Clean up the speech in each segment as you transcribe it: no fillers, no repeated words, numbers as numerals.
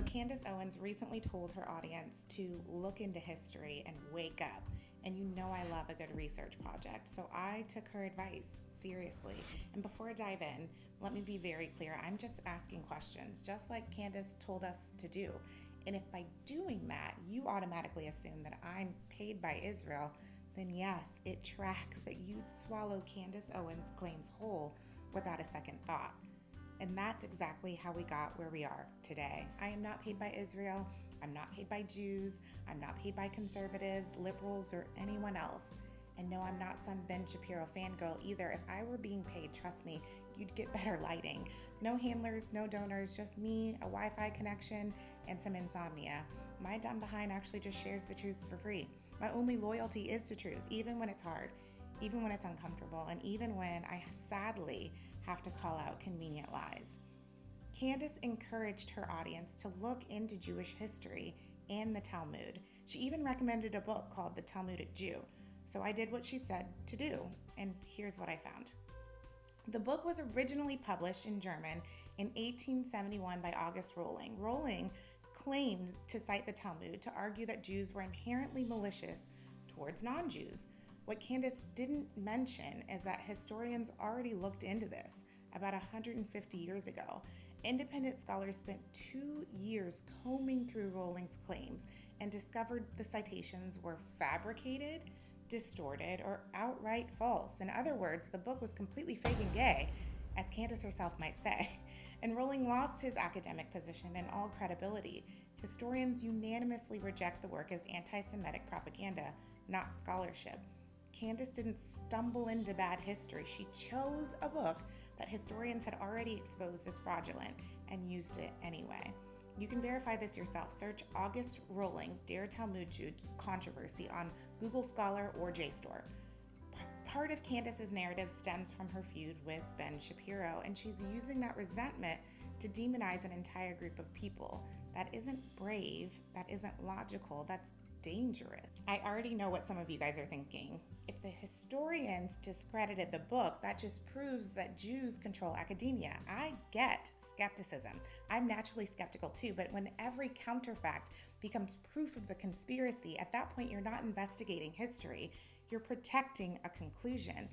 Candace Owens recently told her audience to look into history and wake up. And you know I love a good research project, so I took her advice seriously. And before I dive in, let me be very clear. I'm just asking questions, just like Candace told us to do. And if by doing that, you automatically assume that I'm paid by Israel, then yes, it tracks that you'd swallow Candace Owens' claims whole without a second thought. And that's exactly how we got where we are today. I am not paid by Israel. I'm not paid by Jews. I'm not paid by conservatives, liberals, or anyone else. And no, I'm not some Ben Shapiro fangirl either. If I were being paid, trust me, you'd get better lighting. No handlers, no donors, just me, a Wi-Fi connection, and some insomnia. My dumb behind actually just shares the truth for free. My only loyalty is to truth, even when it's hard, even when it's uncomfortable, and even when I sadly have to call out convenient lies. Candace encouraged her audience to look into Jewish history and the Talmud. She even recommended a book called The Talmudic Jew. So I did what she said to do, and here's what I found. The book was originally published in German in 1871 by August Rohling. Rohling claimed to cite the Talmud to argue that Jews were inherently malicious towards non-Jews. What Candace didn't mention is that historians already looked into this about 150 years ago. Independent scholars spent 2 years combing through Rohling's claims and discovered the citations were fabricated, distorted, or outright false. In other words, the book was completely fake and gay, as Candace herself might say. And Rohling lost his academic position and all credibility. Historians unanimously reject the work as anti-Semitic propaganda, not scholarship. Candace didn't stumble into bad history. She chose a book that historians had already exposed as fraudulent and used it anyway. You can verify this yourself. Search August Rohling, Der Talmud controversy on Google Scholar or JSTOR. Part of Candace's narrative stems from her feud with Ben Shapiro, and she's using that resentment to demonize an entire group of people. That isn't brave, that isn't logical, that's dangerous. I already know what some of you guys are thinking. If the historians discredited the book, that just proves that Jews control academia. I get skepticism. I'm naturally skeptical too, but when every counterfact becomes proof of the conspiracy, at that point you're not investigating history, you're protecting a conclusion.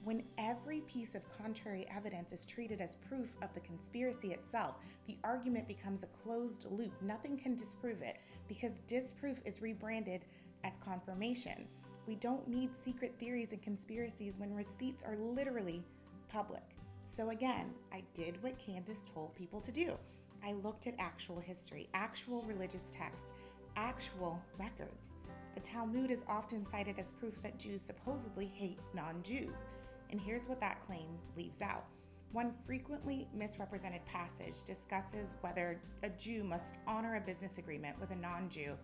When every piece of contrary evidence is treated as proof of the conspiracy itself, the argument becomes a closed loop. Nothing can disprove it because disproof is rebranded as confirmation. We don't need secret theories and conspiracies when receipts are literally public. So again, I did what Candace told people to do. I looked at actual history, actual religious texts, actual records. The Talmud is often cited as proof that Jews supposedly hate non-Jews. And here's what that claim leaves out. One frequently misrepresented passage discusses whether a Jew must honor a business agreement with a non-Jew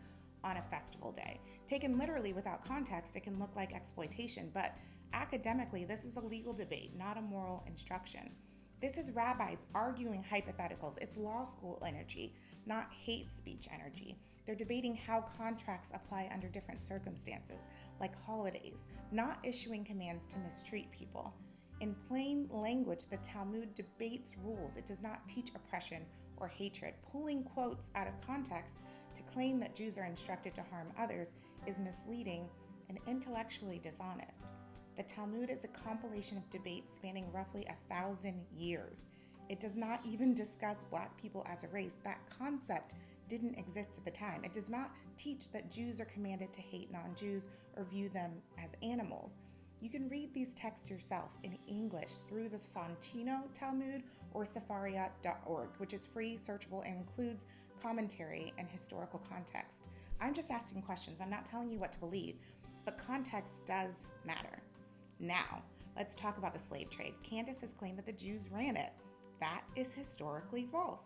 on a festival day. Taken literally without context, it can look like exploitation, but academically, this is a legal debate, not a moral instruction. This is rabbis arguing hypotheticals. It's law school energy, not hate speech energy. They're debating how contracts apply under different circumstances, like holidays, not issuing commands to mistreat people. In plain language, the Talmud debates rules. It does not teach oppression or hatred. Pulling quotes out of context to claim that Jews are instructed to harm others is misleading and intellectually dishonest. The Talmud is a compilation of debates spanning roughly 1,000 years. It does not even discuss Black people as a race. That concept didn't exist at the time. It does not teach that Jews are commanded to hate non-Jews or view them as animals. You can read these texts yourself in English through the Soncino Talmud or Sefaria.org, which is free, searchable, and includes commentary and historical context. I'm just asking questions. I'm not telling you what to believe, but context does matter. Now, let's talk about the slave trade. Candace has claimed that the Jews ran it. That is historically false.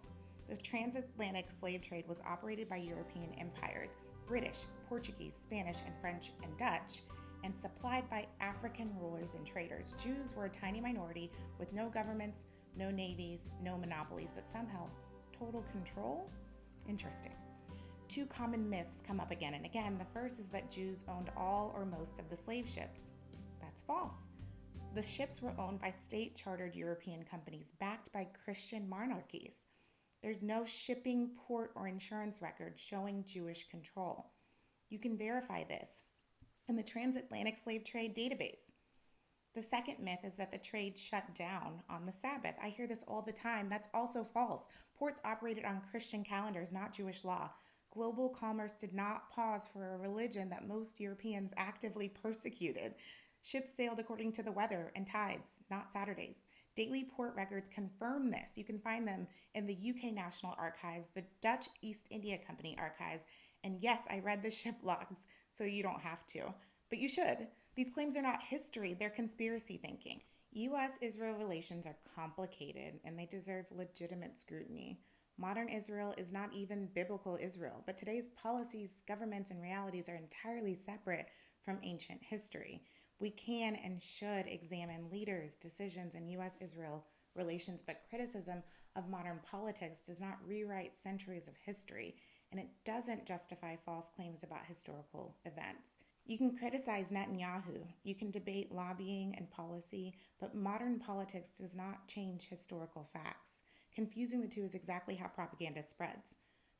The transatlantic slave trade was operated by European empires, British, Portuguese, Spanish, and French, and Dutch, and supplied by African rulers and traders. Jews were a tiny minority with no governments, no navies, no monopolies, but somehow total control? Interesting. Two common myths come up again and again. The first is that Jews owned all or most of the slave ships. That's false. The ships were owned by state-chartered European companies backed by Christian monarchies. There's no shipping, port, or insurance record showing Jewish control. You can verify this in the Transatlantic slave trade database. The second myth is that the trade shut down on the Sabbath. I hear this all the time. That's also false. Ports operated on Christian calendars, not Jewish law. Global commerce did not pause for a religion that most Europeans actively persecuted. Ships sailed according to the weather and tides, not Saturdays. Daily port records confirm this. You can find them in the UK National Archives, the Dutch East India Company archives, and yes, I read the ship logs, so you don't have to. But you should. These claims are not history, they're conspiracy thinking. U.S.-Israel relations are complicated, and they deserve legitimate scrutiny. Modern Israel is not even biblical Israel, but today's policies, governments, and realities are entirely separate from ancient history. We can and should examine leaders' decisions in U.S.-Israel relations, but criticism of modern politics does not rewrite centuries of history, and it doesn't justify false claims about historical events. You can criticize Netanyahu, you can debate lobbying and policy, but modern politics does not change historical facts. Confusing the two is exactly how propaganda spreads.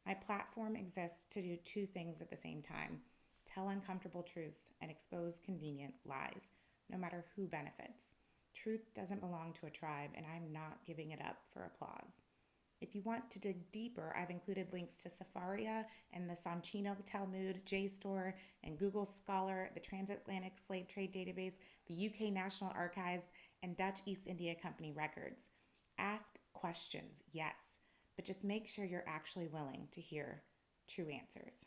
My platform exists to do two things at the same time: tell uncomfortable truths and expose convenient lies, no matter who benefits. Truth doesn't belong to a tribe, and I'm not giving it up for applause. If you want to dig deeper, I've included links to Sefaria and the Soncino Talmud, JSTOR, and Google Scholar, the Transatlantic Slave Trade Database, the UK National Archives, and Dutch East India Company records. Ask questions, yes, but just make sure you're actually willing to hear true answers.